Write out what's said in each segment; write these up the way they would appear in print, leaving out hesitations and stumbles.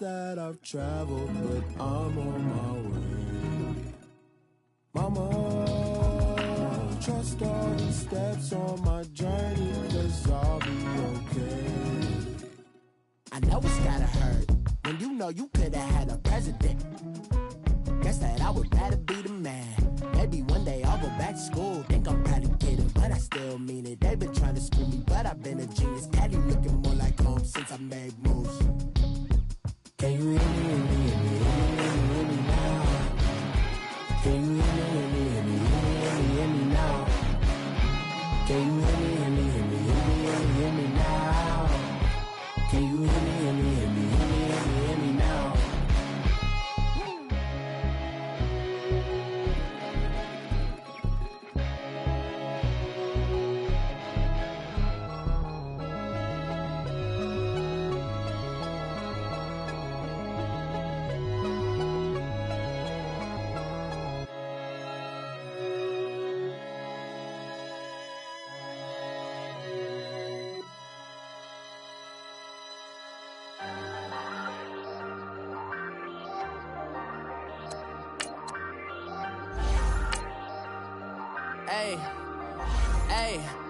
that I've traveled, but I'm on my way. Mama, trust all the steps on my journey, 'cause I'll be okay. I know it's gotta hurt when you know you could've had a president. Guess that I would rather be the man. Maybe one day I'll go back to school. Think I'm proud to get it, but I still mean it. They've been trying to screw me, but I've been a genius. Daddy looking more like home since I made moves. Can you hear me, hear me, hear me, hear me, hear me now? Can you hear me, hear me, hear me, hear me, hear me, hear me now? Can you hear me, hear me, hear me, hear me, hear me, hear me now? Can you hear me, hear me, hear me, hear me, hear me, hear me now?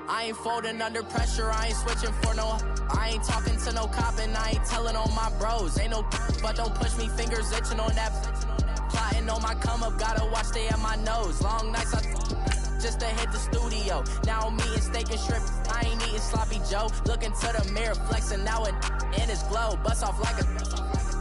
I ain't folding under pressure, I ain't switching for no. I ain't talking to no cop and I ain't telling on my bros. Ain't no but don't push me, fingers itching on that. Plotting on my come up, gotta watch stay at my nose. Long nights just to hit the studio. Now I'm eating steak and shrimp, I ain't eating sloppy Joe. Looking to the mirror, flexing now it in his glow. Bust off like a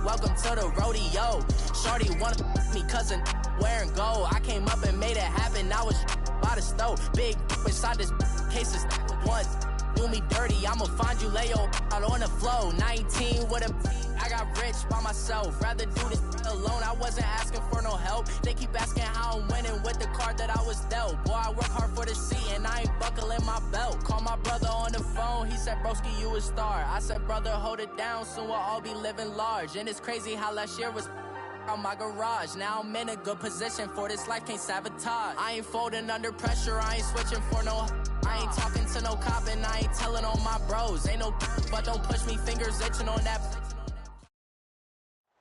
welcome to the rodeo. Shorty wanted me cousin wearing gold. I came up and made it happen, I was by the stove. Big inside this cases once do me dirty, I'ma find you lay your out on the floor. 19 with a I got rich by myself, rather do this alone. I wasn't asking for no help, they keep asking how I'm winning with the card that I was dealt. Boy, I work hard for the seat and I ain't buckling my belt. Call my brother on the phone, he said broski you a star. I said brother hold it down, soon we'll all be living large. And it's crazy how last year was out my garage. Now I'm in a good position for this life, can't sabotage. I ain't folding under pressure, I ain't switching for no. I ain't talking to no cop and I ain't telling on my bros. Ain't no but don't push me, fingers itching on that.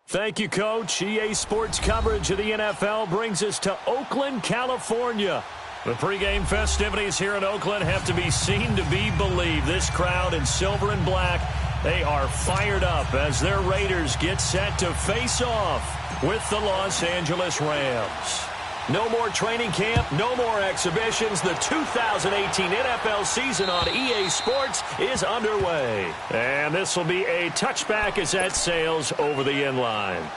Thank you, Coach. EA Sports coverage of the NFL brings us to Oakland, California. The pregame festivities here in Oakland have to be seen to be believed. This crowd in silver and black, they are fired up as their Raiders get set to face off with the Los Angeles Rams. No more training camp, no more exhibitions. The 2018 NFL season on EA Sports is underway. And this will be a touchback as that sails over the end line.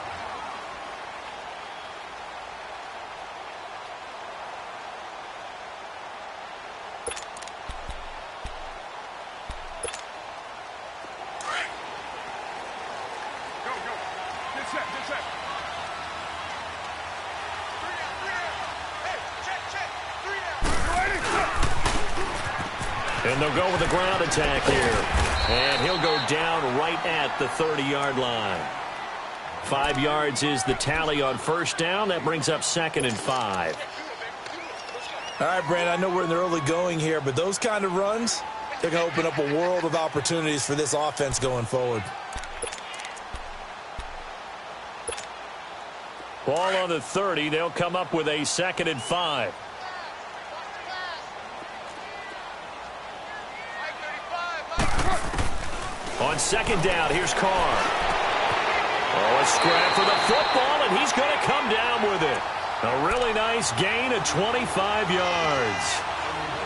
And they'll go with the ground attack here. And he'll go down right at the 30-yard line. 5 yards is the tally on first down. That brings up 2nd and 5. All right, Brandon, I know we're in the early going here, but those kind of runs, they're going to open up a world of opportunities for this offense going forward. Ball on the 30. They'll come up with a 2nd and 5. On 2nd down, here's Carr. Oh, a scrap for the football, and he's going to come down with it. A really nice gain of 25 yards.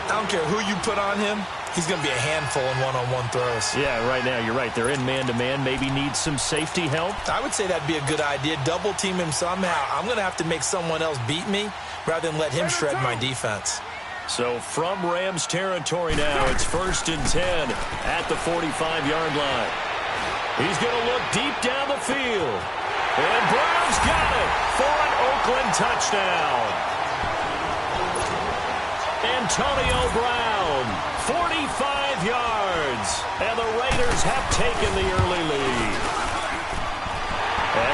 I don't care who you put on him. He's going to be a handful in one-on-one throws. Yeah, right now, you're right. They're in man-to-man. Maybe need some safety help. I would say that'd be a good idea. Double team him somehow. I'm going to have to make someone else beat me rather than let him shred my defense. So from Rams territory now, it's 1st and 10 at the 45-yard line. He's going to look deep down the field. And Brown's got it for an Oakland touchdown. Antonio Brown, 45 yards. And the Raiders have taken the early lead.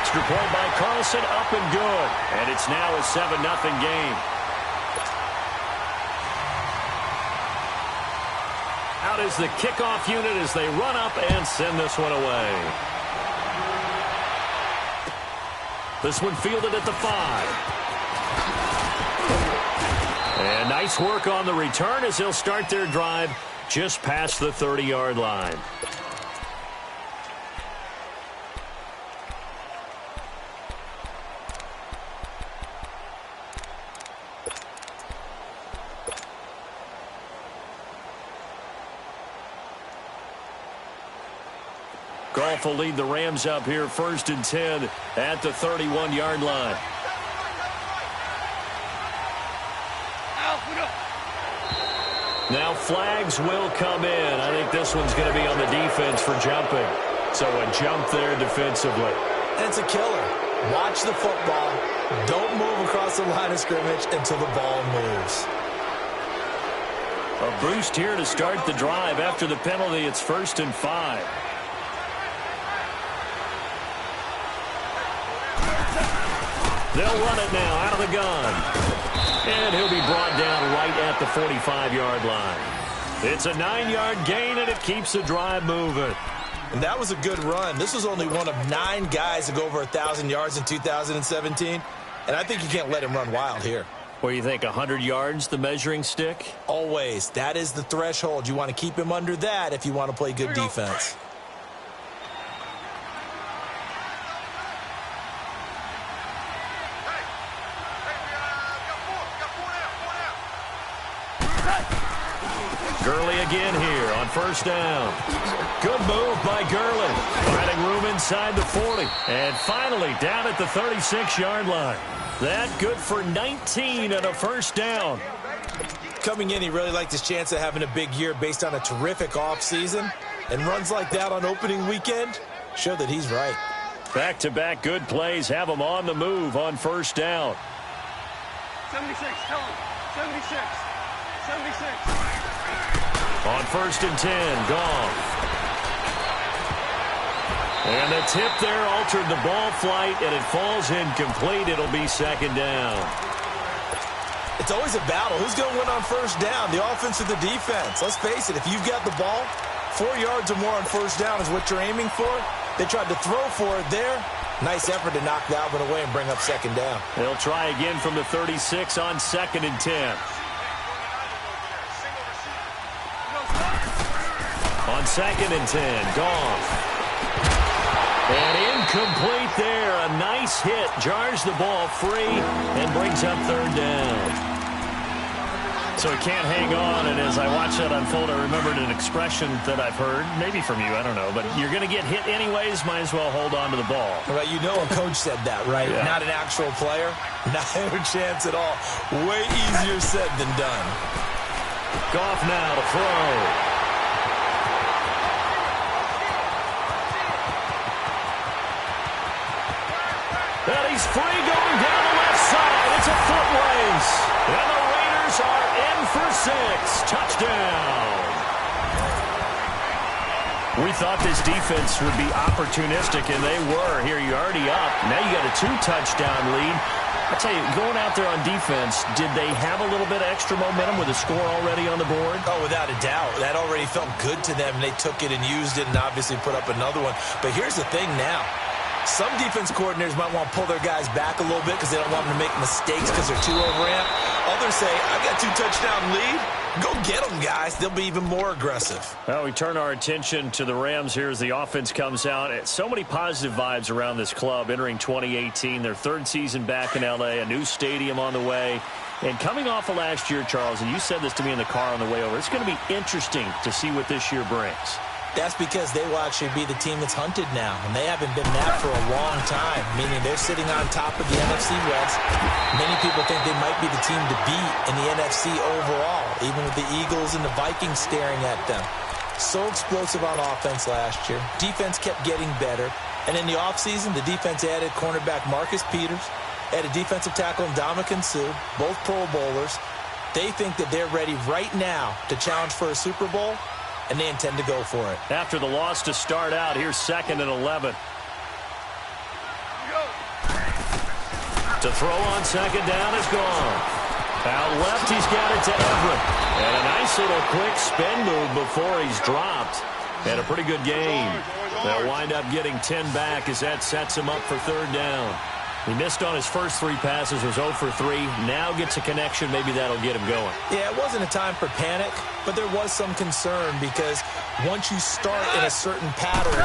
Extra point by Carlson, up and good. And it's now a 7-0 game. Out is the kickoff unit as they run up and send this one away. This one fielded at the 5. And nice work on the return as they'll start their drive just past the 30-yard line. Goff will lead the Rams up here 1st and 10 at the 31-yard line. Now flags will come in. I think this one's going to be on the defense for jumping. So a jump there defensively. And it's a killer. Watch the football. Don't move across the line of scrimmage until the ball moves. A boost here to start the drive. After the penalty, it's 1st and 5. They'll run it now out of the gun. And he'll be brought down right at the 45-yard line. It's a 9-yard gain, and it keeps the drive moving. And that was a good run. This was only one of 9 guys to go over 1,000 yards in 2017. And I think you can't let him run wild here. What do you think, 100 yards, the measuring stick? Always. That is the threshold. You want to keep him under that if you want to play good defense. Gurley again here on 1st down. Good move by Gurley. Finding room inside the 40. And finally down at the 36-yard line. That good for 19 and a 1st down. Coming in, he really liked his chance of having a big year based on a terrific offseason. And runs like that on opening weekend show that he's right. Back-to-back good plays have him on the move on 1st down. 76, tell him. 76. 76. On 1st and 10, Goff. And the tip there altered the ball flight, and it falls incomplete. It'll be 2nd down. It's always a battle. Who's going to win on 1st down, the offense or the defense? Let's face it, if you've got the ball, 4 yards or more on 1st down is what you're aiming for. They tried to throw for it there. Nice effort to knock that one away and bring up 2nd down. They'll try again from the 36 on 2nd and 10. On 2nd and 10, Goff. And incomplete there. A nice hit. Jars the ball free and brings up 3rd down. So he can't hang on, and as I watch that unfold, I remembered an expression that I've heard, maybe from you, I don't know, but you're going to get hit anyways, might as well hold on to the ball. Right, you know a coach said that, right? Yeah. Not an actual player. Not a chance at all. Way easier said than done. Goff now to throw. And he's free going down the left side. It's a foot race. And the Raiders are in for 6. Touchdown. We thought this defense would be opportunistic, and they were. Here, you're already up. Now you got a 2-touchdown lead. I tell you, going out there on defense, did they have a little bit of extra momentum with a score already on the board? Oh, without a doubt. That already felt good to them. They took it and used it and obviously put up another one. But here's the thing now. Some defense coordinators might want to pull their guys back a little bit because they don't want them to make mistakes because they're too overamped. Others say, I've got 2-touchdown lead. Go get them, guys. They'll be even more aggressive. Well, we turn our attention to the Rams here as the offense comes out. So many positive vibes around this club entering 2018. Their 3rd season back in L.A., a new stadium on the way. And coming off of last year, Charles, and you said this to me in the car on the way over, it's going to be interesting to see what this year brings. That's because they will actually be the team that's hunted now, and they haven't been that for a long time, meaning they're sitting on top of the NFC West. Many people think they might be the team to beat in the NFC overall, even with the Eagles and the Vikings staring at them. So explosive on offense last year. Defense kept getting better, and in the offseason, the defense added cornerback Marcus Peters, added defensive tackle Ndamukong Suh, both Pro Bowlers. They think that they're ready right now to challenge for a Super Bowl, and they intend to go for it. After the loss to start out, here's 2nd and 11. To throw on 2nd down is gone. Out left, he's got it to Everett. And a nice little quick spin move before he's dropped. And a pretty good game. They'll wind up getting 10 back as that sets him up for 3rd down. He missed on his first 3 passes, was 0 for 3. Now gets a connection. Maybe that'll get him going. Yeah, it wasn't a time for panic, but there was some concern because once you start in a certain pattern,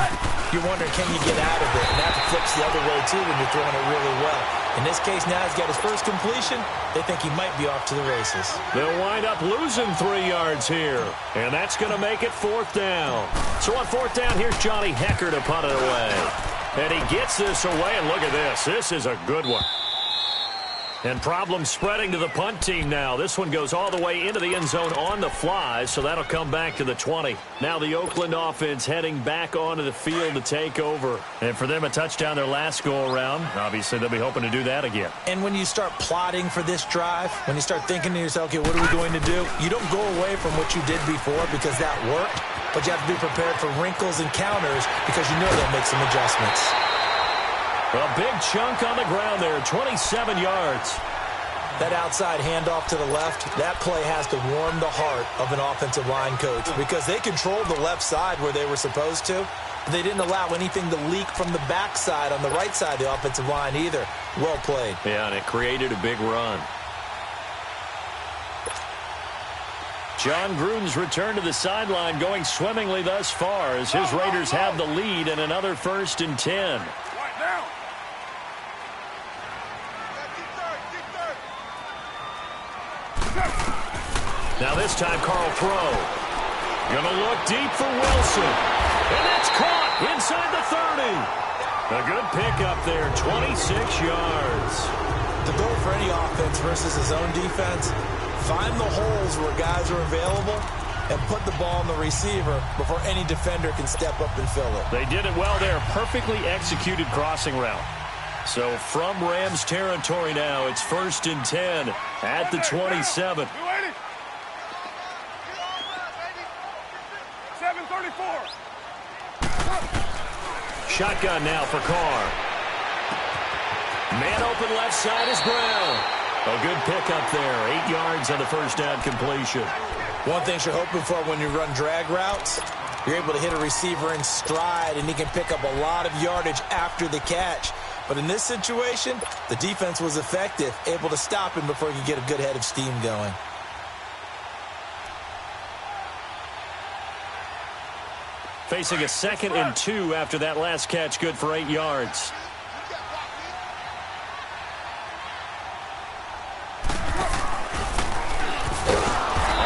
you're wondering, can you get out of it? And that flips the other way, too, when you're throwing it really well. In this case, now he's got his first completion. They think he might be off to the races. They'll wind up losing 3 yards here, and that's going to make it 4th down. So on 4th down, here's Johnny Hecker to punt it away. And he gets this away, and look at this. This is a good one. And problems spreading to the punt team now. This one goes all the way into the end zone on the fly, so that'll come back to the 20. Now the Oakland offense heading back onto the field to take over. And for them, a touchdown their last go-around. Obviously, they'll be hoping to do that again. And when you start plotting for this drive, when you start thinking to yourself, okay, what are we going to do? You don't go away from what you did before because that worked. But you have to be prepared for wrinkles and counters because you know they'll make some adjustments. A big chunk on the ground there, 27 yards. That outside handoff to the left, that play has to warm the heart of an offensive line coach because they controlled the left side where they were supposed to. But they didn't allow anything to leak from the backside on the right side of the offensive line either. Well played. Yeah, and it created a big run. John Gruden's return to the sideline going swimmingly thus far as his Raiders have the lead and another 1st and 10. Now this time Carl Crow. Gonna look deep for Wilson. And that's caught inside the 30. A good pickup there, 26 yards. The goal for any offense versus his own defense, find the holes where guys are available and put the ball on the receiver before any defender can step up and fill it. They did it well there. Perfectly executed crossing route. So from Rams territory now, it's 1st and 10 at the 27. 7:34. Shotgun now for Carr. Man open left side is Brown. A good pickup there. 8 yards on the 1st down completion. One thing you're hoping for when you run drag routes, you're able to hit a receiver in stride, and he can pick up a lot of yardage after the catch. But in this situation, the defense was effective, able to stop him before he could get a good head of steam going. Facing a 2nd and 2 after that last catch, good for 8 yards.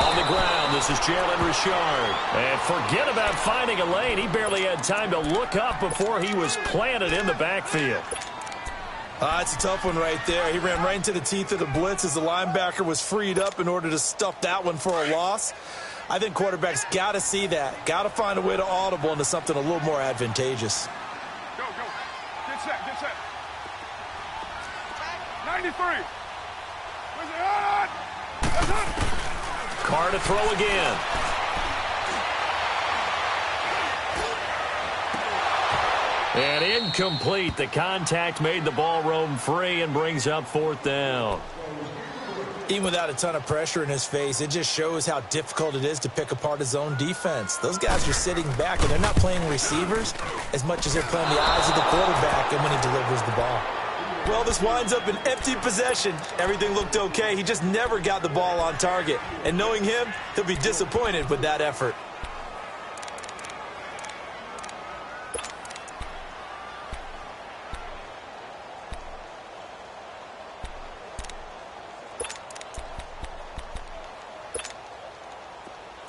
On the ground, this is Jalen Richard. And forget about finding a lane. He barely had time to look up before he was planted in the backfield. It's a tough one right there. He ran right into the teeth of the blitz as the linebacker was freed up in order to stuff that one for a loss. I think quarterbacks got to see that. Got to find a way to audible into something a little more advantageous. Go, go. Get set, get set. 93. Where's it on? That's it. Carr to throw again. And incomplete. The contact made the ball roam free and brings up 4th down. Even without a ton of pressure in his face, it just shows how difficult it is to pick apart his own defense. Those guys are sitting back, and they're not playing receivers as much as they're playing the eyes of the quarterback and when he delivers the ball. Well, this winds up an empty possession. Everything looked okay. He just never got the ball on target. And knowing him, he'll be disappointed with that effort.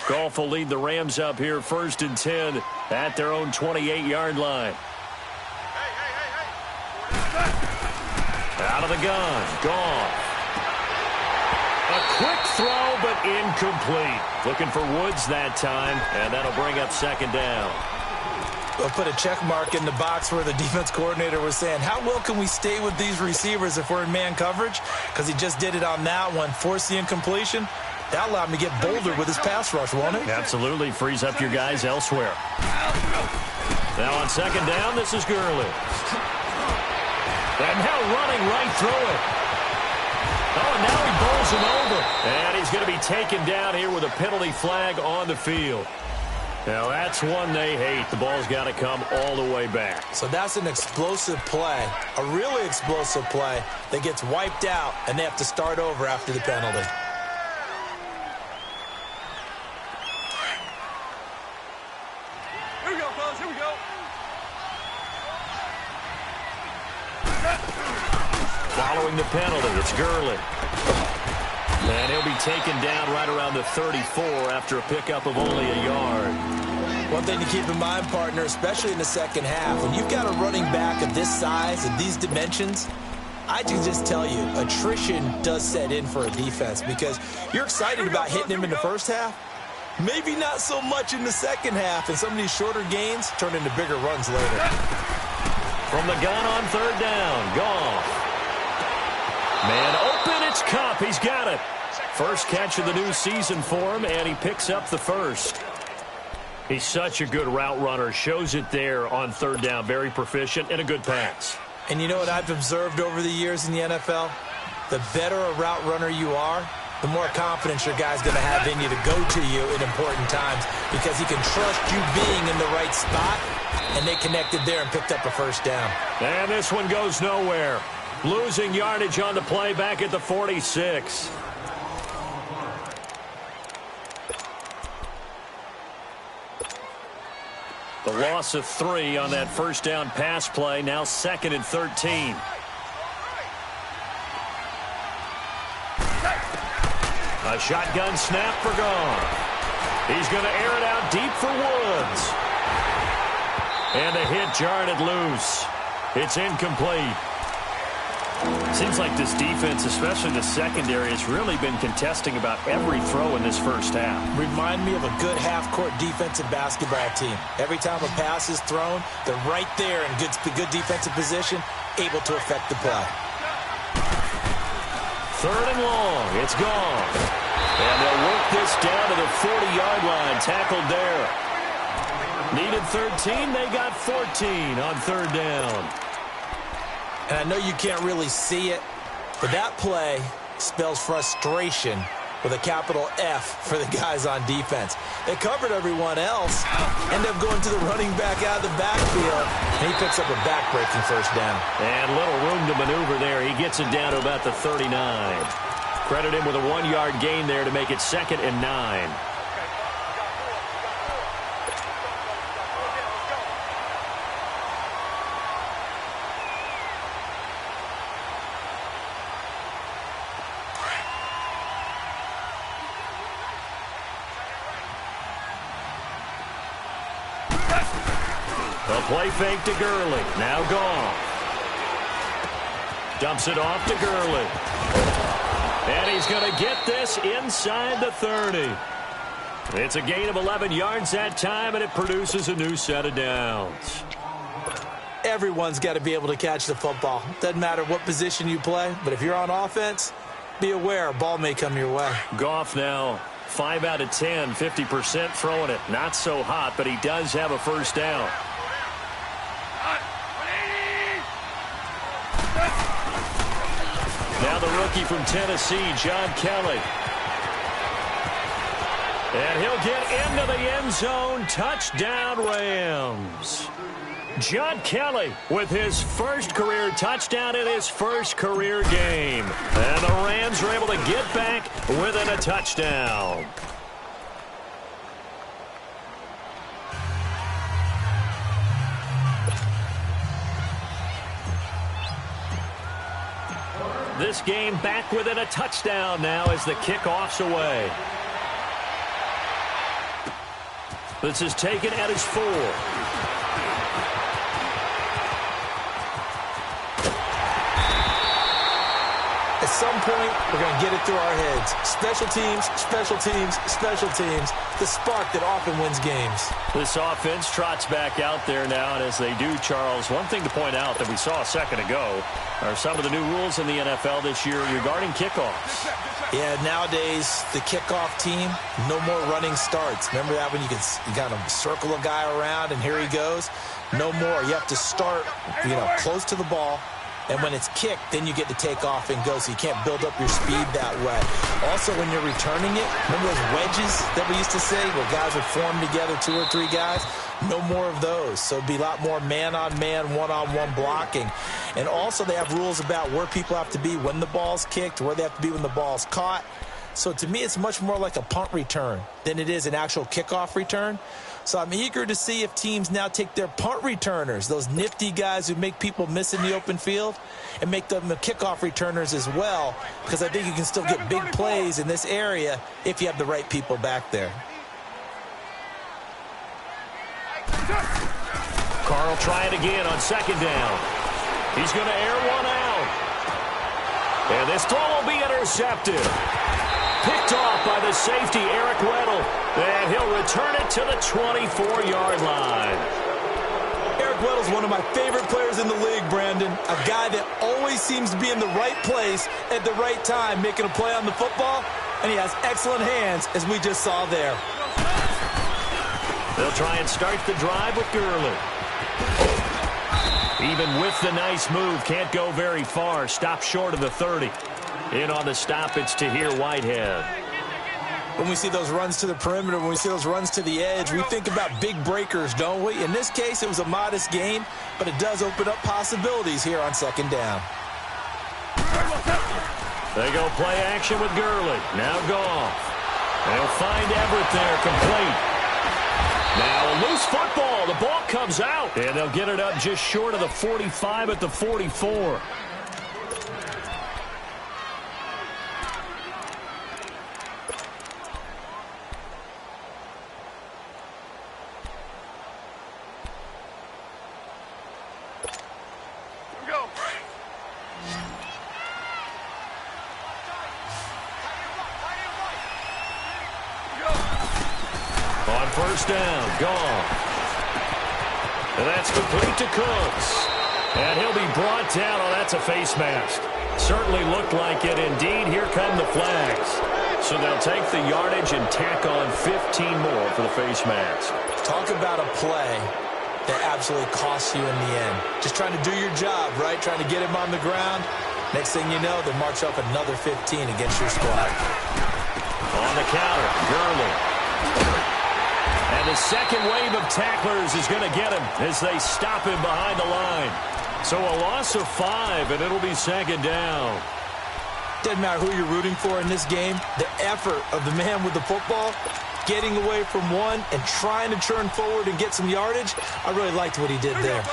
Goff will lead the Rams up here 1st and 10 at their own 28-yard line. Out of the gun, Goff. A quick throw, but incomplete. Looking for Woods that time, and that'll bring up 2nd down. We'll put a check mark in the box where the defense coordinator was saying, how well can we stay with these receivers if we're in man coverage? Because he just did it on that one, forced the incompletion. That allowed him to get bolder with his pass rush, won't it? Absolutely. Frees up your guys elsewhere. Now on 2nd down, this is Gurley. And now running right through it. Oh, and now he bowls him over. And he's going to be taken down here with a penalty flag on the field. Now that's one they hate. The ball's got to come all the way back. So that's an explosive play, a really explosive play that gets wiped out, and they have to start over after the penalty. Here we go, fellas. Here we go. Following the penalty, it's Gurley. And he'll be taken down right around the 34 after a pickup of only a yard. One thing to keep in mind, partner, especially in the second half, when you've got a running back of this size and these dimensions, I can just tell you, attrition does set in for a defense because you're excited about hitting him in the first half. Maybe not so much in the second half, and some of these shorter gains turn into bigger runs later. From the gun on third down, Goff. Man open, it's Kupp. He's got it. First catch of the new season for him, and he picks up the first. He's such a good route runner. Shows it there on third down. Very proficient and a good pass. And you know what I've observed over the years in the NFL? The better a route runner you are, the more confidence your guy's going to have in you to go to you in important times because he can trust you being in the right spot, and they connected there and picked up a first down. And this one goes nowhere. Losing yardage on the play back at the 46. The loss of 3 on that first down pass play. Now 2nd and 13. A shotgun snap for Goff. He's going to air it out deep for Woods. And a hit jarred it loose. It's incomplete. Seems like this defense, especially the secondary, has really been contesting about every throw in this first half. Remind me of a good half-court defensive basketball team. Every time a pass is thrown, they're right there in good defensive position, able to affect the play. Third and long. It's gone. And they'll work this down to the 40-yard line. Tackled there. Needed 13. They got 14 on third down. And I know you can't really see it, but that play spells frustration with a capital F for the guys on defense. They covered everyone else, end up going to the running back out of the backfield, and he picks up a back-breaking first down. And little room to maneuver there. He gets it down to about the 39. Credit him with a 1-yard gain there to make it 2nd and 9. A play fake to Gurley. Now Goff. Dumps it off to Gurley. And he's going to get this inside the 30. It's a gain of 11 yards that time, and it produces a new set of downs. Everyone's got to be able to catch the football. Doesn't matter what position you play, but if you're on offense, be aware a ball may come your way. Goff now 5 out of 10, 50% throwing it. Not so hot, but he does have a first down. Now the rookie from Tennessee, John Kelly. And he'll get into the end zone. Touchdown, Rams. John Kelly with his first career touchdown in his first career game. And the Rams are able to get back within a touchdown. This game back within a touchdown now as the kickoff's away. This is taken at his 4. At some point, we're going to get it through our heads. Special teams, special teams, special teams. The spark that often wins games. This offense trots back out there now, and as they do, Charles, one thing to point out that we saw a second ago are some of the new rules in the NFL this year regarding kickoffs. Yeah, nowadays, the kickoff team, no more running starts. Remember that when you got to circle a guy around and here he goes? No more. You have to start, close to the ball, And when it's kicked, then you get to take off and go, so you can't build up your speed that way. Also, when you're returning it, remember those wedges that we used to say where guys would form together, 2 or 3 guys? No more of those. So it'd be a lot more man-on-man, one-on-one blocking. And also, they have rules about where people have to be when the ball's kicked, where they have to be when the ball's caught. So to me, it's much more like a punt return than it is an actual kickoff return. So I'm eager to see if teams now take their punt returners, those nifty guys who make people miss in the open field, and make them the kickoff returners as well, because I think you can still get big plays in this area if you have the right people back there. Carl try it again on 2nd down. He's going to air one out. And this throw will be intercepted. Picked off by the safety, Eric Weddle. And he'll return it to the 24-yard line. Eric Weddle's one of my favorite players in the league, Brandon. A guy that always seems to be in the right place at the right time, making a play on the football. And he has excellent hands, as we just saw there. They'll try and start the drive with Gurley. Even with the nice move, can't go very far. Stop short of the 30. In on the stop, it's Tahir Whitehead. When we see those runs to the perimeter, when we see those runs to the edge, we think about big breakers, don't we? In this case, it was a modest gain, but it does open up possibilities here on 2nd down. They go play action with Gurley. Now Goff. They'll find Everett there, complete. Now a loose football. The ball comes out. And they'll get it up just short of the 45 at the 44. On 1st down, Goff. And that's complete to Cooks. And he'll be brought down. Oh, that's a face mask. Certainly looked like it. Indeed, here come the flags. So they'll take the yardage and tack on 15 more for the face mask. Talk about a play that absolutely costs you in the end. Just trying to do your job, right? Trying to get him on the ground. Next thing you know, they march up another 15 against your squad. On the counter, Gurley. And the second wave of tacklers is going to get him as they stop him behind the line. So a loss of 5, and it'll be 2nd down. Doesn't matter who you're rooting for in this game. The effort of the man with the football, getting away from one and trying to turn forward and get some yardage, I really liked what he did there.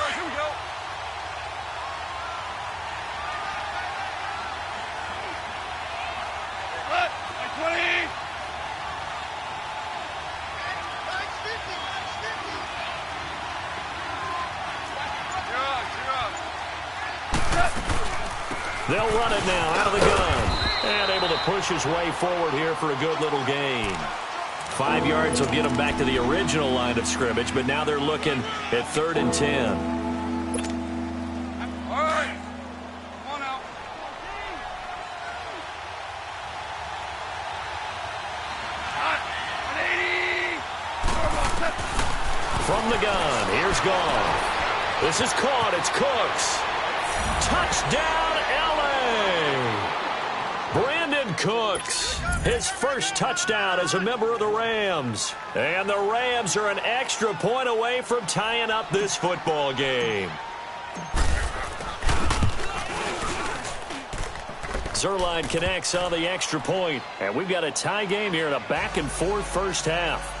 They'll run it now out of the gun. And able to push his way forward here for a good little gain. 5 yards will get them back to the original line of scrimmage, but now they're looking at 3rd and 10. All right. Come on out. Hot. 180. From the gun, here's Goff. This is caught. It's Cooks. Touchdown, L.A. Brandon Cooks, his first touchdown as a member of the Rams. And the Rams are an extra point away from tying up this football game. Zerline connects on the extra point. And we've got a tie game here in a back-and-forth first half.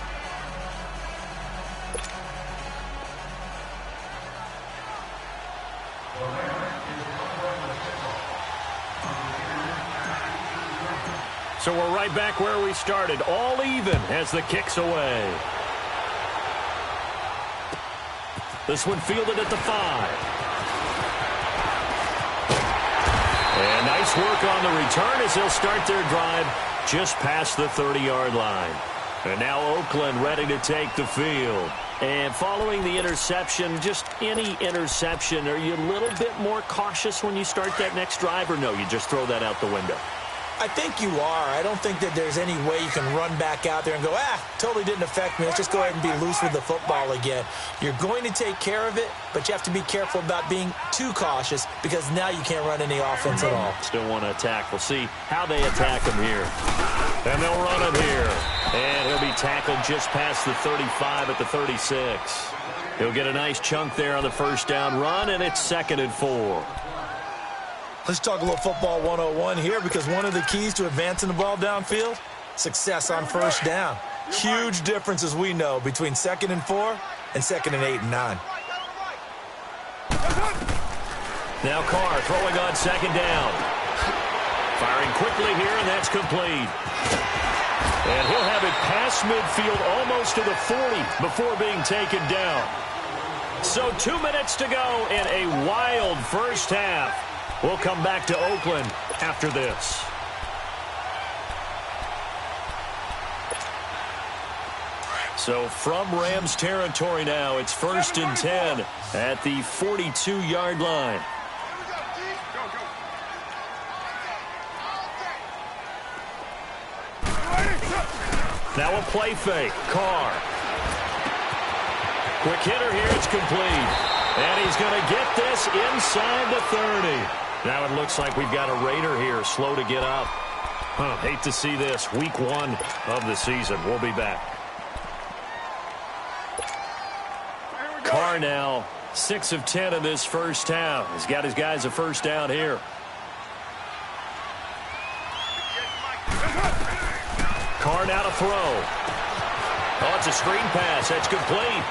So we're right back where we started. All even as the kick's away. This one fielded at the 5. And nice work on the return as they'll start their drive just past the 30-yard line. And now Oakland ready to take the field. And following the interception, just any interception, are you a little bit more cautious when you start that next drive, or no, you just throw that out the window? I think you are. I don't think that there's any way you can run back out there and go, totally didn't affect me. Let's just go ahead and be loose with the football again. You're going to take care of it, but you have to be careful about being too cautious because now you can't run any offense at all. Still want to attack. We'll see how they attack him here. And they'll run him here. And he'll be tackled just past the 35 at the 36. He'll get a nice chunk there on the first down run, and it's 2nd and 4. Let's talk a little football 101 here because one of the keys to advancing the ball downfield, success on first down. Huge difference, as we know, between 2nd and 4 and 2nd and 8 and 9. Now Carr throwing on 2nd down. Firing quickly here, and that's complete. And he'll have it past midfield almost to the 40 before being taken down. So 2 minutes to go in a wild first half. We'll come back to Oakland after this. So from Rams territory now, it's 1st and 10 at the 42-yard line. Now a play fake. Carr. Quick hitter here. It's complete. And he's going to get this inside the 30. Now it looks like we've got a Raider here, slow to get up. Hate to see this. Week 1 of the season. We'll be back. Carr now 6 of 10 in this first half. He's got his guys a first down here. Carr now to throw. Oh, it's a screen pass. That's complete.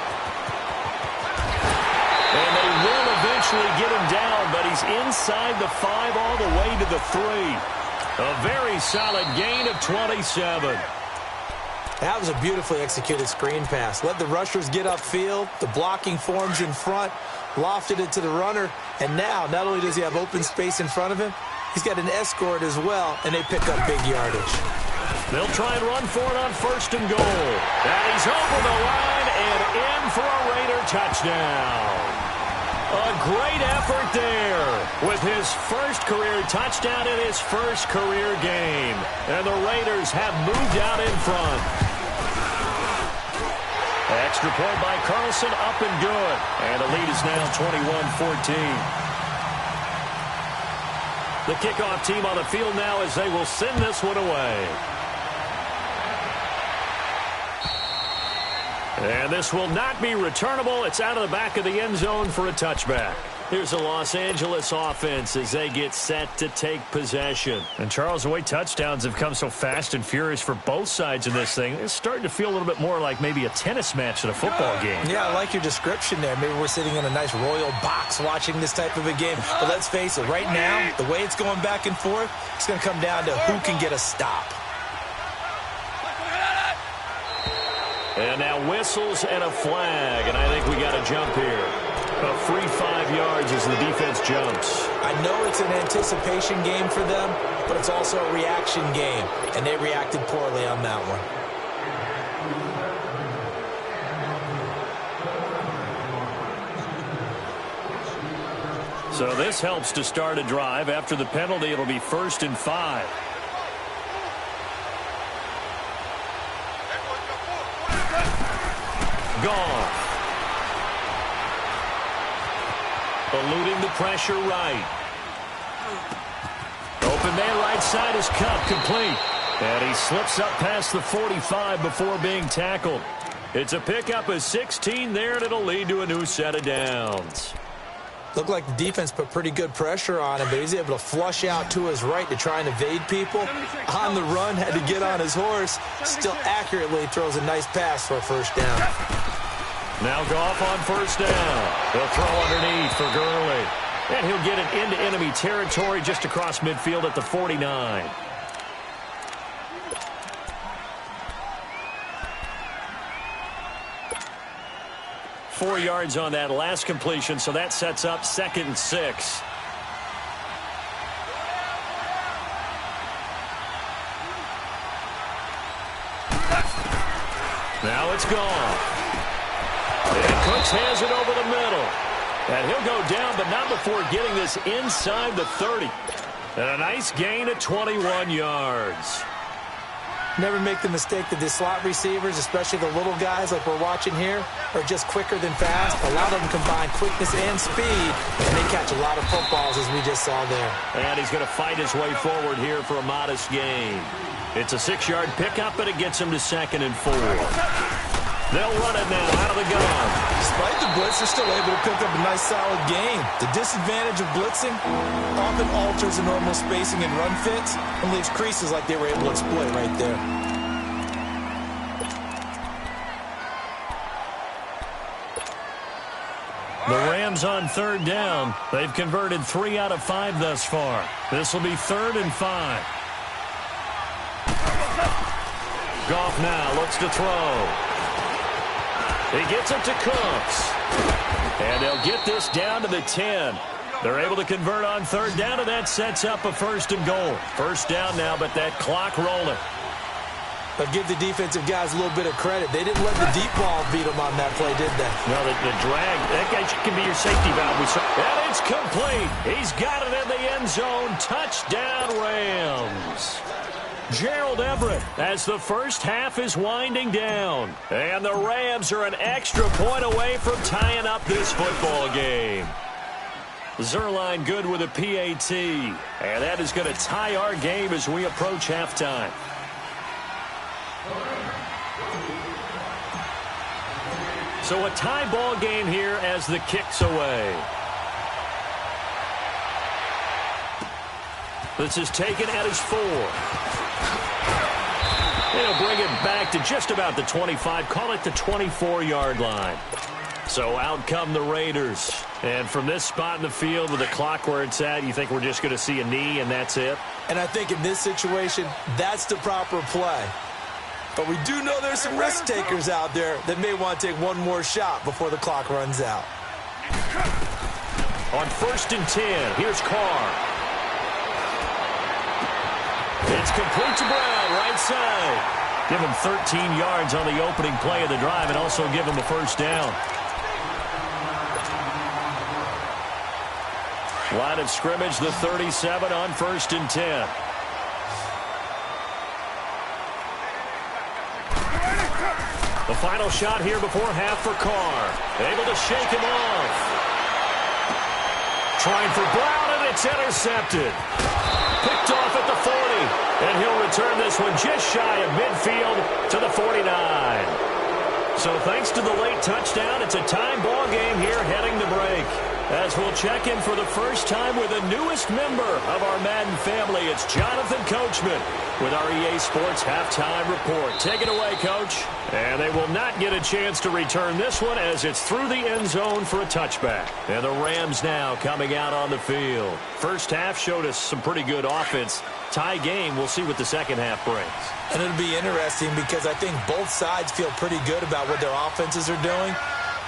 And they will eventually get him down, but he's inside the 5 all the way to the 3. A very solid gain of 27. That was a beautifully executed screen pass. Let the rushers get upfield. The blocking forms in front. Lofted it to the runner. And now, not only does he have open space in front of him, he's got an escort as well, and they pick up big yardage. They'll try and run for it on 1st and goal. And he's over the line and in for a Raider touchdown. A great effort there with his first career touchdown in his first career game. And the Raiders have moved out in front. Extra point by Carlson, up and good. And the lead is now 21-14. The kickoff team on the field now as they will send this one away. And this will not be returnable. It's out of the back of the end zone for a touchback. Here's the Los Angeles offense as they get set to take possession. And Charles, the way touchdowns have come so fast and furious for both sides of this thing, it's starting to feel a little bit more like maybe a tennis match than a football game. Yeah, I like your description there. Maybe we're sitting in a nice royal box watching this type of a game. But let's face it, right now, the way it's going back and forth, it's going to come down to who can get a stop. And now whistles and a flag, and I think we got a jump here. A free 5 yards as the defense jumps. I know it's an anticipation game for them, but it's also a reaction game, and they reacted poorly on that one. So this helps to start a drive. After the penalty, it'll be 1st and 5. Gone. Eluding the pressure right. Open man right side is cut, complete. And he slips up past the 45 before being tackled. It's a pickup of 16 there, and it'll lead to a new set of downs. Looked like the defense put pretty good pressure on him, but he's able to flush out to his right to try and evade people. On the run, had to get on his horse. Still accurately throws a nice pass for a first down. Now Goff on 1st down. He'll throw underneath for Gurley. And he'll get it into enemy territory just across midfield at the 49. Four yards on that last completion, so that sets up 2nd and 6. Now it's gone. And Cooks has it over the middle. And he'll go down, but not before getting this inside the 30. And a nice gain of 21 yards. Never make the mistake that the slot receivers, especially the little guys like we're watching here, are just quicker than fast. A lot of them combine quickness and speed, and they catch a lot of footballs, as we just saw there. And he's going to fight his way forward here for a modest gain. It's a 6-yard pickup, and it gets him to 2nd and 4. They'll run it now out of the gun. Despite the blitz, they're still able to pick up a nice, solid gain. The disadvantage of blitzing often alters the normal spacing and run fits and leaves creases like they were able to exploit right there. The Rams on 3rd down. They've converted 3 out of 5 thus far. This will be 3rd and 5. Goff now looks to throw. He gets it to Cooks. And they'll get this down to the 10. They're able to convert on 3rd down, and that sets up a 1st and goal. 1st down now, but that clock rolling. But give the defensive guys a little bit of credit. They didn't let the deep ball beat them on that play, did they? No, the drag, that guy can be your safety valve. And it's complete. He's got it in the end zone. Touchdown, Rams. Gerald Everett as the first half is winding down. And the Rams are an extra point away from tying up this football game. Zerline good with a PAT. And that is going to tie our game as we approach halftime. So a tie ball game here as the kick's away. This is taken at his 4. They'll bring it back to just about the 25, call it the 24-yard line. So out come the Raiders. And from this spot in the field with the clock where it's at, you think we're just going to see a knee and that's it? And I think in this situation, that's the proper play. But we do know there's some risk takers out there that may want to take one more shot before the clock runs out. On 1st and 10, here's Carr. It's complete to Brown, right side. Give him 13 yards on the opening play of the drive and also give him a 1st down. Line of scrimmage, the 37 on 1st and 10. The final shot here before half for Carr. Able to shake him off. Trying for Brown, and it's intercepted. Picked off at the 40, and he'll return this one just shy of midfield to the 49. So thanks to the late touchdown, it's a time ball game here heading to break. As we'll check in for the first time with the newest member of our Madden family, it's Jonathan Coachman with our EA Sports Halftime Report. Take it away, Coach. And they will not get a chance to return this one as it's through the end zone for a touchback. And the Rams now coming out on the field. First half showed us some pretty good offense. Tie game, we'll see what the second half brings. And it'll be interesting because I think both sides feel pretty good about what their offenses are doing.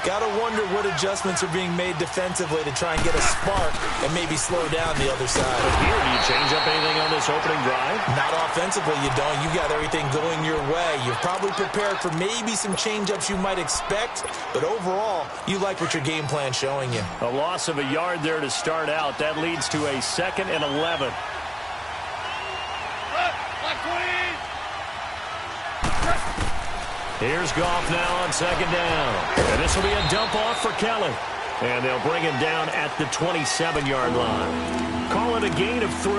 Got to wonder what adjustments are being made defensively to try and get a spark and maybe slow down the other side. But here, do you change up anything on this opening drive? Not offensively, you don't. You got everything going your way. You're probably prepared for maybe some change-ups you might expect, but overall, you like what your game plan's showing you. A loss of a yard there to start out. That leads to a 2nd and 11. Here's Goff now on 2nd down. And this will be a dump off for Kelly. And they'll bring him down at the 27-yard line. Call it a gain of 3.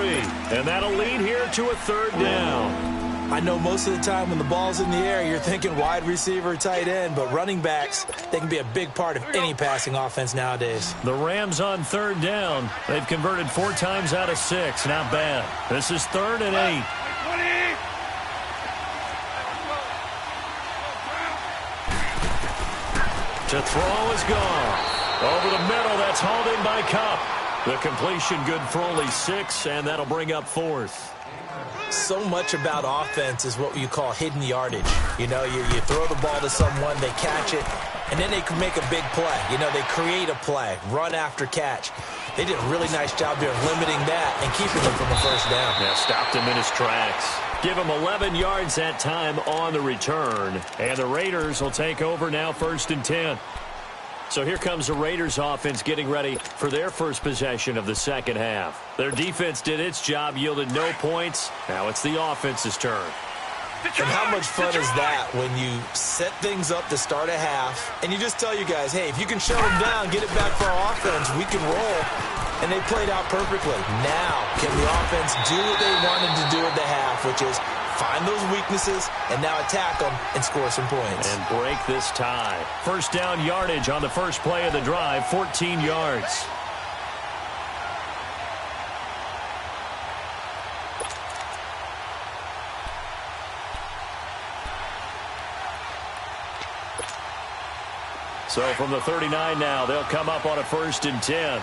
And that'll lead here to a 3rd down. I know most of the time when the ball's in the air, you're thinking wide receiver, tight end, but running backs, they can be a big part of any passing offense nowadays. The Rams on 3rd down. They've converted 4 times out of 6. Not bad. This is 3rd and 8. To throw is gone. Over the middle, that's hauled in by Kupp. The completion good for only 6, and that'll bring up 4th. So much about offense is what you call hidden yardage. You know, you throw the ball to someone, they catch it, and then they can make a big play. You know, they create a play, run after catch. They did a really nice job there limiting that and keeping them from a 1st down. Yeah, stopped him in his tracks. Give him 11 yards that time on the return. And the Raiders will take over now 1st and 10. So here comes the Raiders offense getting ready for their first possession of the second half. Their defense did its job, yielded no points. Now it's the offense's turn. And how much fun is that when you set things up to start a half and you just tell you guys, hey, if you can shut them down, get it back for our offense, we can roll. And they played out perfectly. Now, can the offense do what they wanted to do at the half, which is find those weaknesses and now attack them and score some points. And break this tie. First down yardage on the first play of the drive, 14 yards. So from the 39 now, they'll come up on a 1st and 10.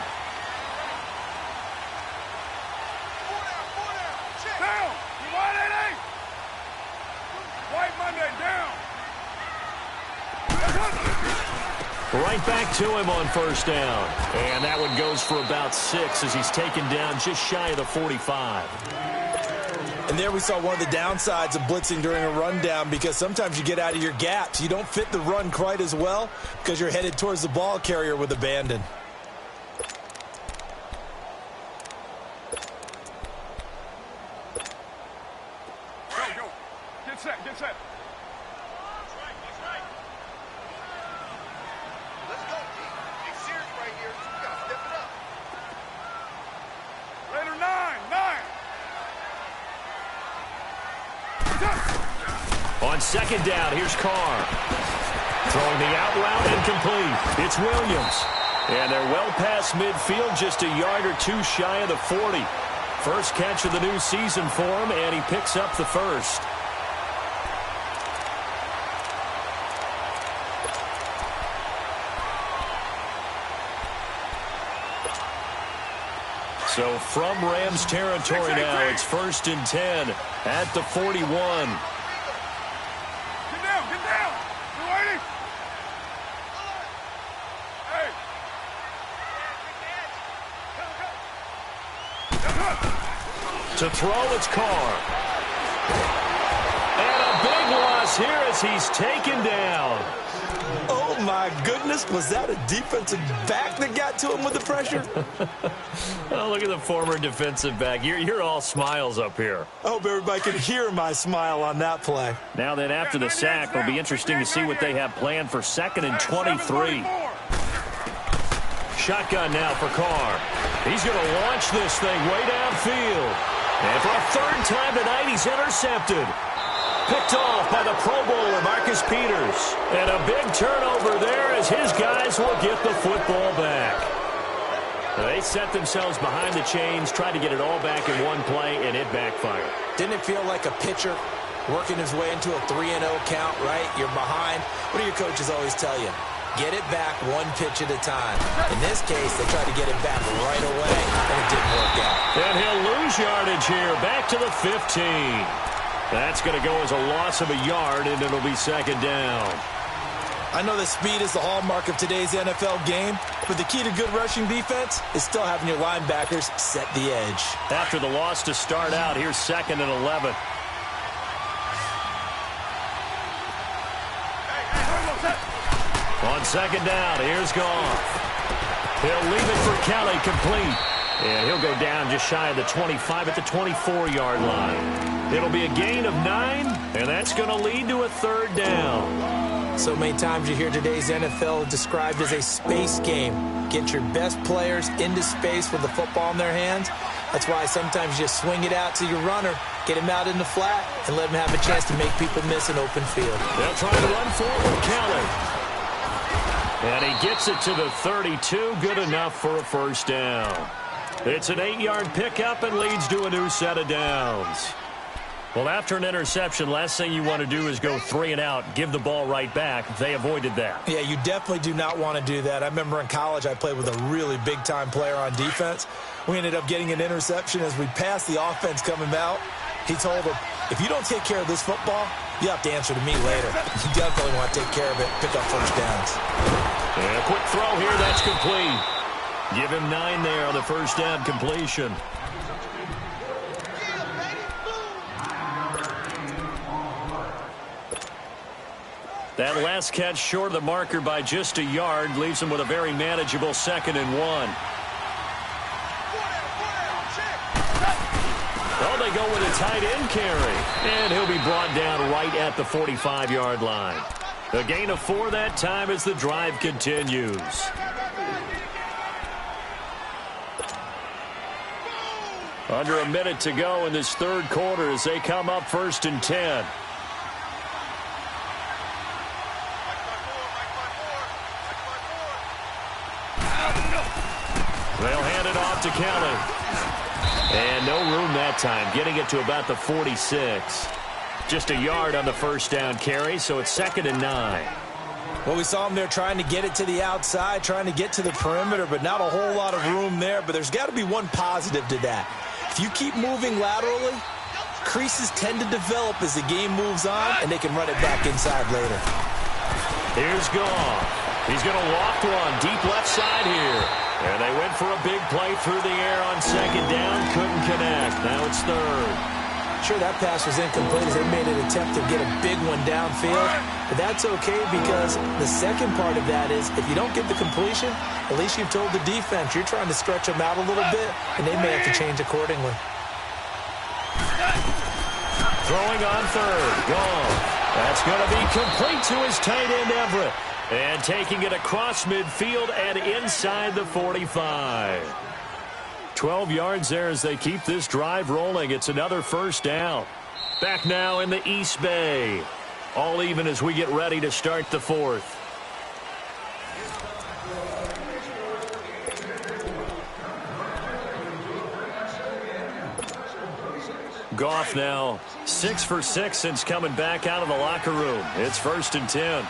Right back to him on first down. And that one goes for about 6 as he's taken down just shy of the 45. And there we saw one of the downsides of blitzing during a rundown, because sometimes you get out of your gaps. You don't fit the run quite as well because you're headed towards the ball carrier with abandon. Go. Get set. That's right. Let's go, Pete. Big series right here. You got to step it up. Raider 9. On second down, here's Carr. Throwing the out route incomplete. It's Williams. And they're well past midfield, just a yard or two shy of the 40. First catch of the new season for him, and he picks up the first. So from Rams territory now, it's 1st and 10 at the 41. Get down. You waiting? Hey. To throw, it's Carr. And a big loss here as he's taken down. Oh, my goodness. Was that a defensive back that got to him with the pressure? Oh, look at the former defensive back. You're all smiles up here. I hope everybody can hear my smile on that play. Now then, after the sack, it'll be interesting to see what they have planned for 2nd and 23. Shotgun now for Carr. He's going to launch this thing way downfield. And for a 3rd time tonight, he's intercepted. Picked off by the Pro Bowler, Marcus Peters. And a big turnover there as his guys will get the football back. They set themselves behind the chains, tried to get it all back in one play, and it backfired. Didn't it feel like a pitcher working his way into a 3-0 count, right? You're behind. What do your coaches always tell you? Get it back one pitch at a time. In this case, they tried to get it back right away, and it didn't work out. And he'll lose yardage here, back to the 15. That's going to go as a loss of a yard, and it'll be 2nd down. I know that speed is the hallmark of today's NFL game, but the key to good rushing defense is still having your linebackers set the edge. After the loss to start out, here's 2nd and 11. On 2nd down, here's Goff. He'll leave it for Kelly, complete. And he'll go down just shy of the 25 at the 24-yard line. It'll be a gain of 9, and that's going to lead to a 3rd down. So many times you hear today's NFL described as a space game. Get your best players into space with the football in their hands. That's why sometimes you swing it out to your runner, get him out in the flat, and let him have a chance to make people miss an open field. They'll try to run forward, Kelly. And he gets it to the 32, good enough for a 1st down. It's an 8-yard pickup and leads to a new set of downs. Well, after an interception, last thing you want to do is go 3 and out, give the ball right back. They avoided that. Yeah, you definitely do not want to do that. I remember in college I played with a really big-time player on defense. We ended up getting an interception as we passed the offense coming out. He told him, if you don't take care of this football, you have to answer to me later. You definitely want to take care of it, pick up 1st downs. And a quick throw here, that's complete. Give him 9 there on the 1st down completion. That last catch short of the marker by just a yard leaves him with a very manageable 2nd and 1. Oh, they go with a tight end carry. And he'll be brought down right at the 45-yard line. A gain of 4 that time as the drive continues. Under a minute to go in this third quarter as they come up 1st and 10. They'll hand it off to Kelly. And no room that time, getting it to about the 46. Just a yard on the first down carry, so it's 2nd and 9. Well, we saw him there trying to get it to the outside, trying to get to the perimeter, but not a whole lot of room there. But there's got to be one positive to that. If you keep moving laterally, creases tend to develop as the game moves on, and they can run it back inside later. Here's Goff. He's going to loft one deep left side here. And they went for a big play through the air on 2nd down. Couldn't connect. Now it's 3rd. Sure, that pass was incomplete as they made an attempt to get a big one downfield. But that's okay because the second part of that is if you don't get the completion, at least you've told the defense you're trying to stretch them out a little bit, and they may have to change accordingly. Throwing on 3rd. Goff. That's going to be complete to his tight end, Everett. And taking it across midfield and inside the 45. 12 yards there as they keep this drive rolling. It's another 1st down. Back now in the East Bay. All even as we get ready to start the 4th. Goff now 6 for 6 since coming back out of the locker room. It's 1st and 10.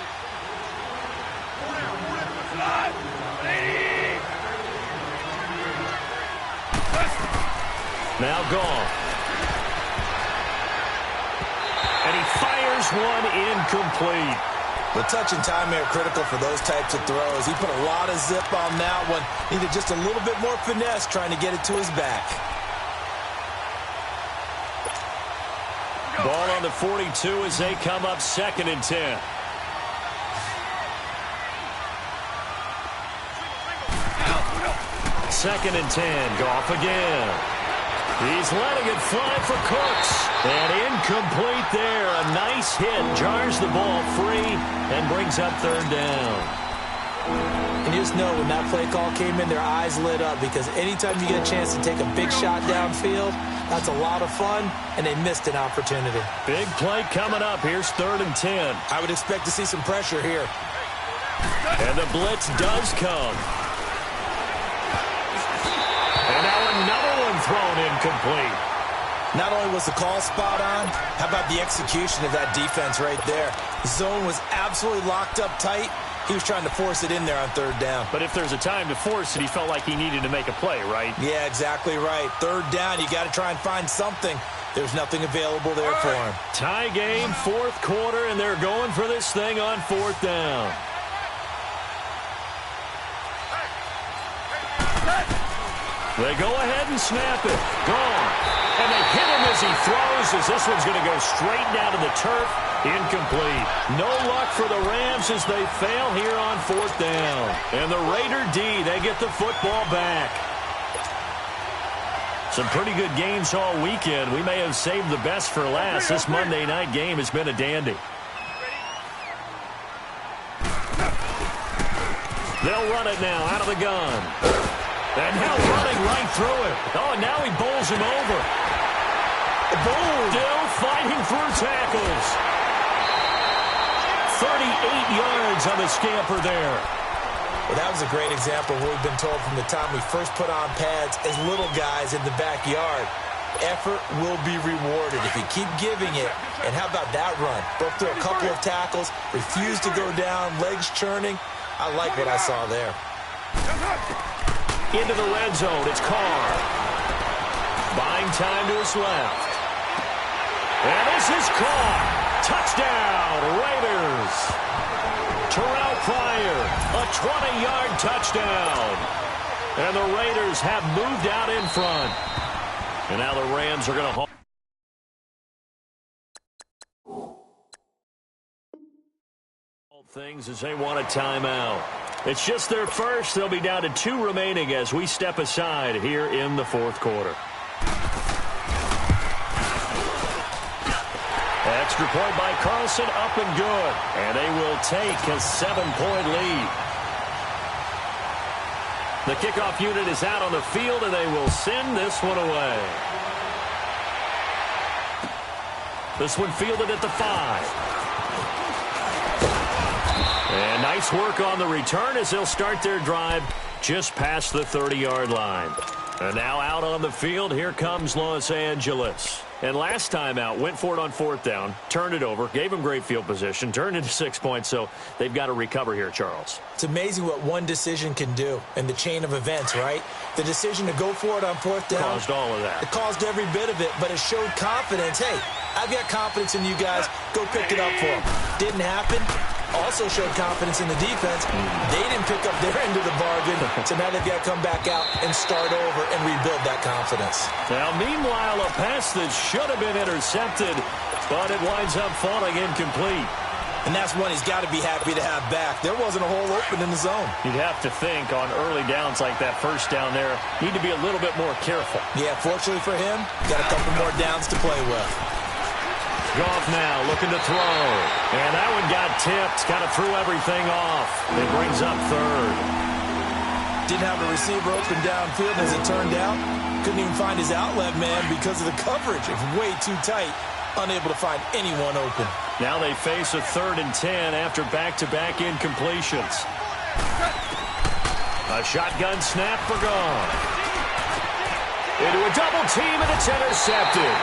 Now Goff. And he fires one incomplete. The touch and time are critical for those types of throws. He put a lot of zip on that one. Needed just a little bit more finesse trying to get it to his back. Ball on the 42 as they come up 2nd and 10. Second and 10. Goff again. He's letting it fly for Cooks. And incomplete there. A nice hit. Jars the ball free and brings up 3rd down. And you just know when that play call came in, their eyes lit up because anytime you get a chance to take a big shot downfield, that's a lot of fun, and they missed an opportunity. Big play coming up. Here's 3rd and 10. I would expect to see some pressure here. And the blitz does come. And now another one thrown incomplete. Not only was the call spot on, how about the execution of that defense right there? The zone was absolutely locked up tight. He was trying to force it in there on 3rd down. But if there's a time to force it, he felt like he needed to make a play, right? Yeah, exactly right. 3rd down, you got to try and find something. There's nothing available there for him. Tie game, 4th quarter, and they're going for this thing on 4th down. They go ahead and snap it. Gone. And they hit him as he throws, as this one's going to go straight down to the turf. Incomplete. No luck for the Rams as they fail here on 4th down. And the Raider D, they get the football back. Some pretty good games all weekend. We may have saved the best for last. This Monday night game has been a dandy. They'll run it now out of the gun. And now running right through it. Oh, and now he bowls him over. Still fighting through tackles. 38 yards on the scamper there. Well, that was a great example of what we've been told from the time we first put on pads as little guys in the backyard. Effort will be rewarded if you keep giving it. And how about that run? Broke through a couple of tackles, refused to go down, legs churning. I like what I saw there. Into the red zone, it's Carr. Buying time to his left. And this is Carr. Touchdown, Raiders. Terrell Pryor, a 20-yard touchdown. And the Raiders have moved out in front. And now the Rams are going to Things as they want a timeout. It's just their first. They'll be down to 2 remaining as we step aside here in the fourth quarter. Extra point by Carlson, up and good. And they will take a 7-point lead. The kickoff unit is out on the field, and they will send this one away. This one fielded at the 5. And nice work on the return as they'll start their drive just past the 30-yard line. And now out on the field, here comes Los Angeles. And last time out, went for it on 4th down, turned it over, gave them great field position, turned into 6 points, so they've got to recover here, Charles. It's amazing what one decision can do in the chain of events, right? The decision to go for it on 4th down. Caused all of that. It caused every bit of it, but it showed confidence. Hey, I've got confidence in you guys. Go pick it up for them. Didn't happen. Also showed confidence in the defense. They didn't pick up their end of the bargain, so now they've got to come back out and start over and rebuild that confidence. Now, meanwhile, a pass that should have been intercepted, but it winds up falling incomplete. And that's one he's got to be happy to have back. There wasn't a hole open in the zone. You'd have to think on early downs like that first down there, need to be a little bit more careful. Yeah, fortunately for him, got a couple more downs to play with. Goff now looking to throw. And that one got tipped. Kind of threw everything off. It brings up 3rd. Didn't have a receiver open downfield as it turned out. Couldn't even find his outlet man because of the coverage. It's way too tight. Unable to find anyone open. Now they face a 3rd and 10 after back-to-back incompletions. A shotgun snap for Goff. Into a double team, and it's intercepted.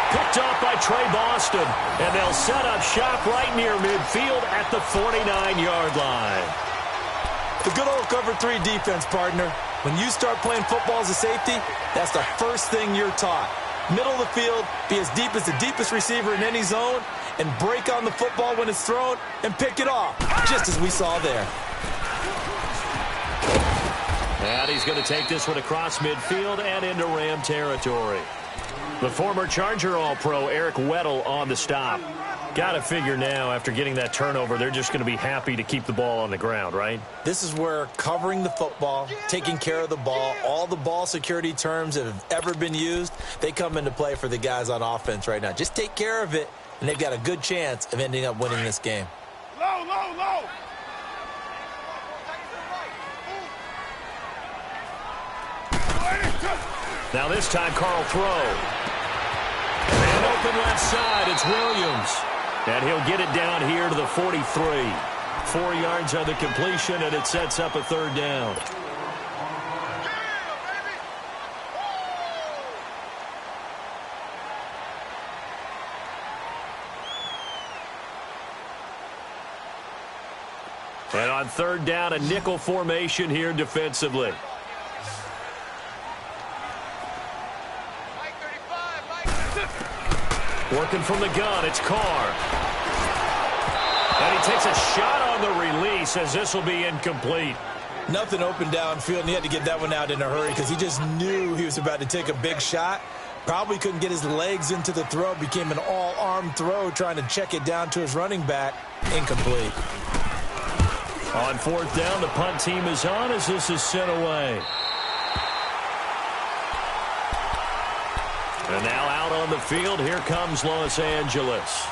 Picked off by Trey Boston, and they'll set up shop right near midfield at the 49-yard line. The good old cover 3 defense, partner. When you start playing football as a safety, that's the first thing you're taught. Middle of the field, be as deep as the deepest receiver in any zone, and break on the football when it's thrown and pick it off, just as we saw there. And he's going to take this one across midfield and into Ram territory. The former Charger All-Pro Eric Weddle on the stop. Got to figure now, after getting that turnover, they're just going to be happy to keep the ball on the ground, right? This is where covering the football, taking care of the ball, all the ball security terms that have ever been used, they come into play for the guys on offense right now. Just take care of it, and they've got a good chance of ending up winning this game. Low, low, low. Now this time, Carl throw. And open left side, it's Williams. And he'll get it down here to the 43. 4 yards on the completion, and it sets up a 3rd down. And on 3rd down, a nickel formation here defensively. Working from the gun, it's Carr. And he takes a shot on the release as this will be incomplete. Nothing open downfield, and he had to get that one out in a hurry because he just knew he was about to take a big shot. Probably couldn't get his legs into the throw. Became an all-arm throw, trying to check it down to his running back. Incomplete. On 4th down, the punt team is on as this is sent away. And now out on the field, here comes Los Angeles.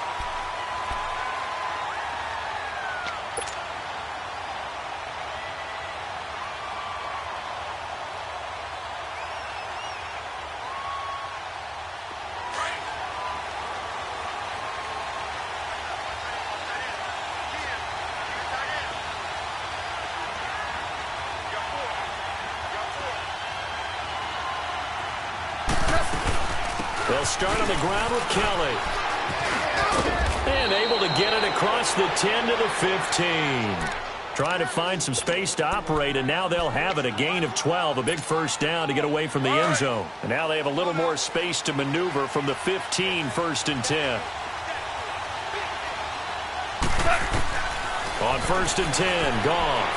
They'll start on the ground with Kelly. And able to get it across the 10 to the 15. Trying to find some space to operate, and now they'll have it. A gain of 12, a big first down to get away from the end zone. And now they have a little more space to maneuver from the 15, 1st and 10. On 1st and 10, Goff.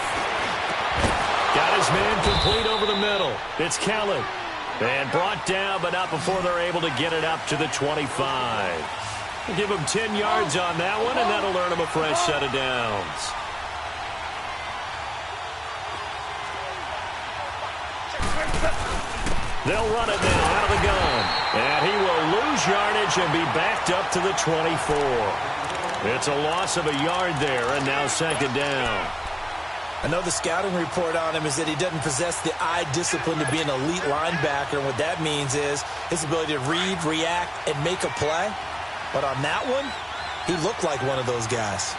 Got his man complete over the middle. It's Kelly. And brought down, but not before they're able to get it up to the 25. Give him 10 yards on that one, and that'll earn him a fresh set of downs. They'll run it now out of the gun. And he will lose yardage and be backed up to the 24. It's a loss of a yard there, and now second down. I know the scouting report on him is that he doesn't possess the eye discipline to be an elite linebacker. And what that means is his ability to read, react, and make a play. But on that one, he looked like one of those guys.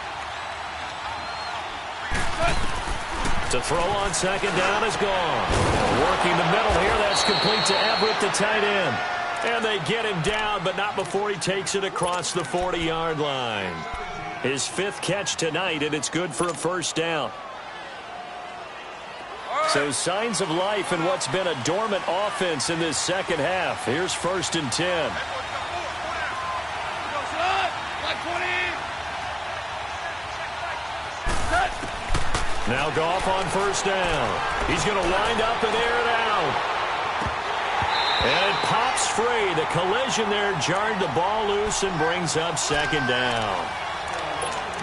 To throw on second down is gone. Working the middle here, that's complete to Everett, the tight end. And they get him down, but not before he takes it across the 40-yard line. His 5th catch tonight, and it's good for a first down. So signs of life in what's been a dormant offense in this second half. Here's 1st and 10. Now Goff on first down. He's going to wind up and air it out. And it pops free. The collision there jarred the ball loose and brings up second down.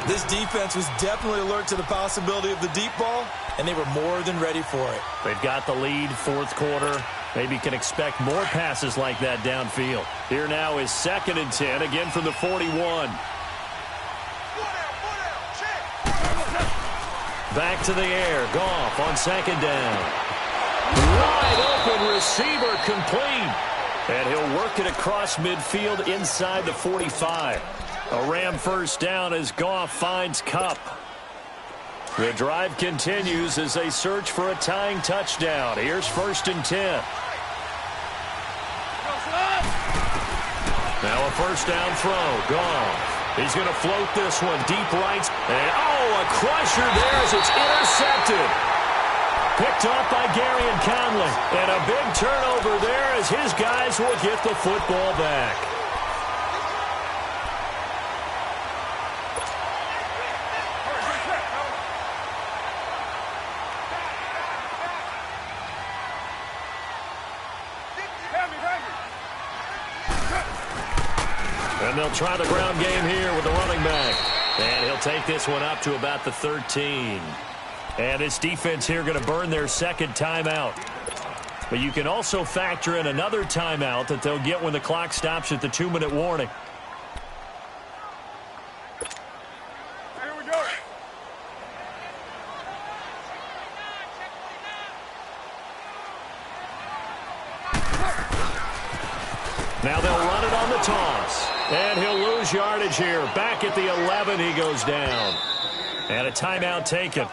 This defense was definitely alert to the possibility of the deep ball, and they were more than ready for it. They've got the lead, 4th quarter. Maybe can expect more passes like that downfield. Here now is 2nd and 10, again from the 41. Back to the air. Goff on second down. Wide open receiver complete. And he'll work it across midfield inside the 45. A Ram first down as Goff finds Kupp. The drive continues as they search for a tying touchdown. Here's 1st and 10. Now a first down throw. Goff. He's going to float this one deep right. And, a crusher there as it's intercepted. Picked off by Gary and Conley. And a big turnover there as his guys will get the football back. And they'll try the ground game here with the running back. And he'll take this one up to about the 13. And this defense here going to burn their second timeout. But you can also factor in another timeout that they'll get when the clock stops at the 2-minute warning. Here we go. Now they'll run it on the toss. And he'll lose yardage here. Back at the 11, he goes down. And a timeout taken.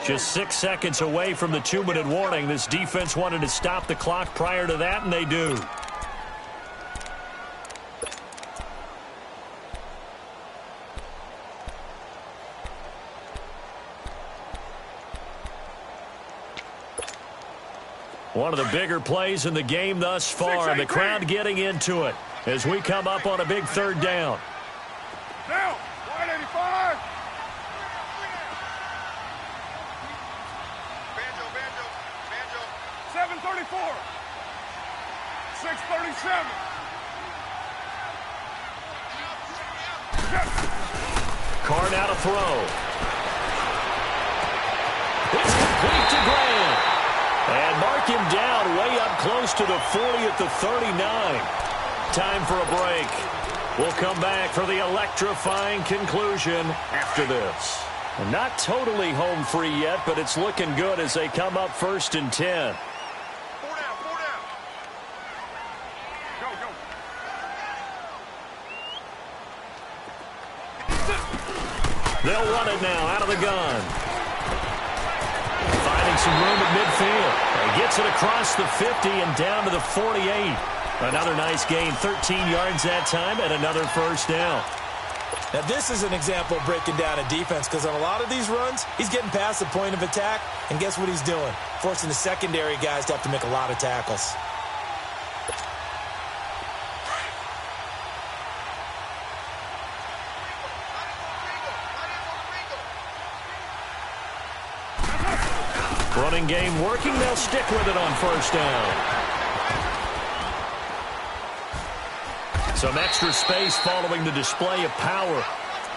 Just 6 seconds away from the 2-minute warning. This defense wanted to stop the clock prior to that, and they do. One of the bigger plays in the game thus far, and the crowd getting into it as we come up on a big 3rd down. Now, 185. Banjo. 734. 637. Carr now to throw. It's complete to Grant. And mark him down way up close to the 40 at the 39. Time for a break. We'll come back for the electrifying conclusion after this. Not totally home free yet, but it's looking good as they come up 1st and 10. 4 down. Go. They'll run it now out of the gun. Finding some room at midfield. He gets it across the 50 and down to the 48. Another nice gain, 13 yards that time, and another first down. Now, this is an example of breaking down a defense, because on a lot of these runs, he's getting past the point of attack, and guess what he's doing? Forcing the secondary guys to have to make a lot of tackles. Running game working. They'll stick with it on first down. Some extra space following the display of power.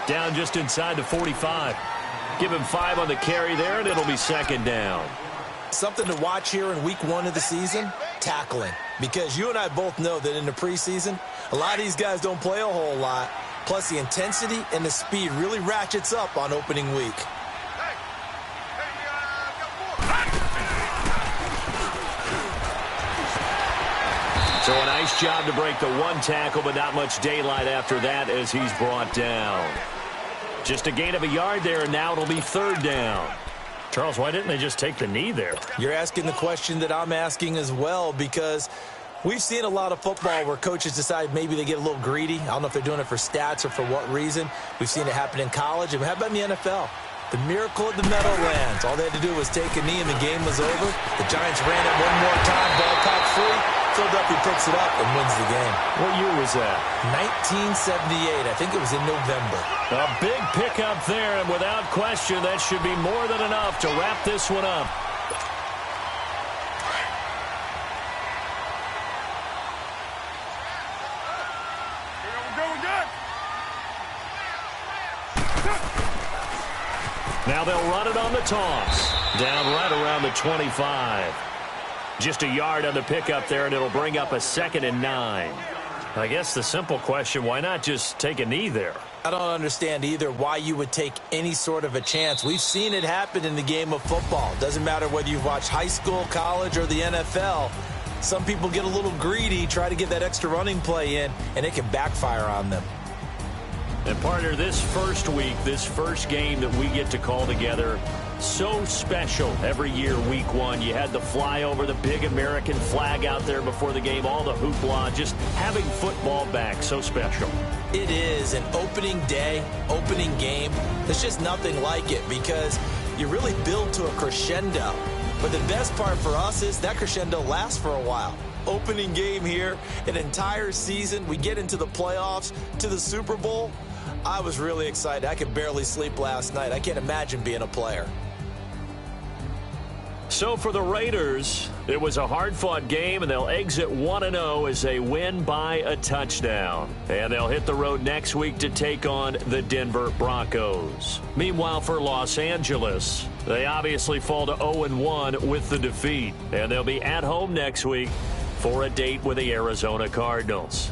Down just inside the 45. Give him 5 on the carry there, and it'll be second down. Something to watch here in week 1 of the season, tackling. Because you and I both know that in the preseason, a lot of these guys don't play a whole lot. Plus, the intensity and the speed really ratchets up on opening week. So a nice job to break the 1 tackle, but not much daylight after that as he's brought down. Just a gain of a yard there, and now it'll be 3rd down. Charles, why didn't they just take the knee there? You're asking the question that I'm asking as well, because we've seen a lot of football where coaches decide maybe they get a little greedy. I don't know if they're doing it for stats or for what reason. We've seen it happen in college. And how about in the NFL? The miracle of the Meadowlands. All they had to do was take a knee and the game was over. The Giants ran it one more time, ball caught free. Philadelphia picks it up and wins the game. What year was that? 1978. I think it was in November. A big pickup there, and without question, that should be more than enough to wrap this one up. Now they'll run it on the toss. Down right around the 25. Just a yard on the pickup there, and it'll bring up a 2nd and 9. I guess the simple question, why not just take a knee there? I don't understand either why you would take any sort of a chance. We've seen it happen in the game of football. Doesn't matter whether you've watched high school, college, or the NFL. Some people get a little greedy, try to get that extra running play in, and it can backfire on them. And partner, this first week, this first game that we get to call together, so special every year, week 1. You had the flyover, the big American flag out there before the game, all the hoopla, just having football back, so special. It is an opening day, opening game. There's just nothing like it because you really build to a crescendo. But the best part for us is that crescendo lasts for a while. Opening game here, an entire season. We get into the playoffs, to the Super Bowl. I was really excited. I could barely sleep last night. I can't imagine being a player. So for the Raiders, it was a hard-fought game, and they'll exit 1-0 as they win by a touchdown. And they'll hit the road next week to take on the Denver Broncos. Meanwhile, for Los Angeles, they obviously fall to 0-1 with the defeat. And they'll be at home next week for a date with the Arizona Cardinals.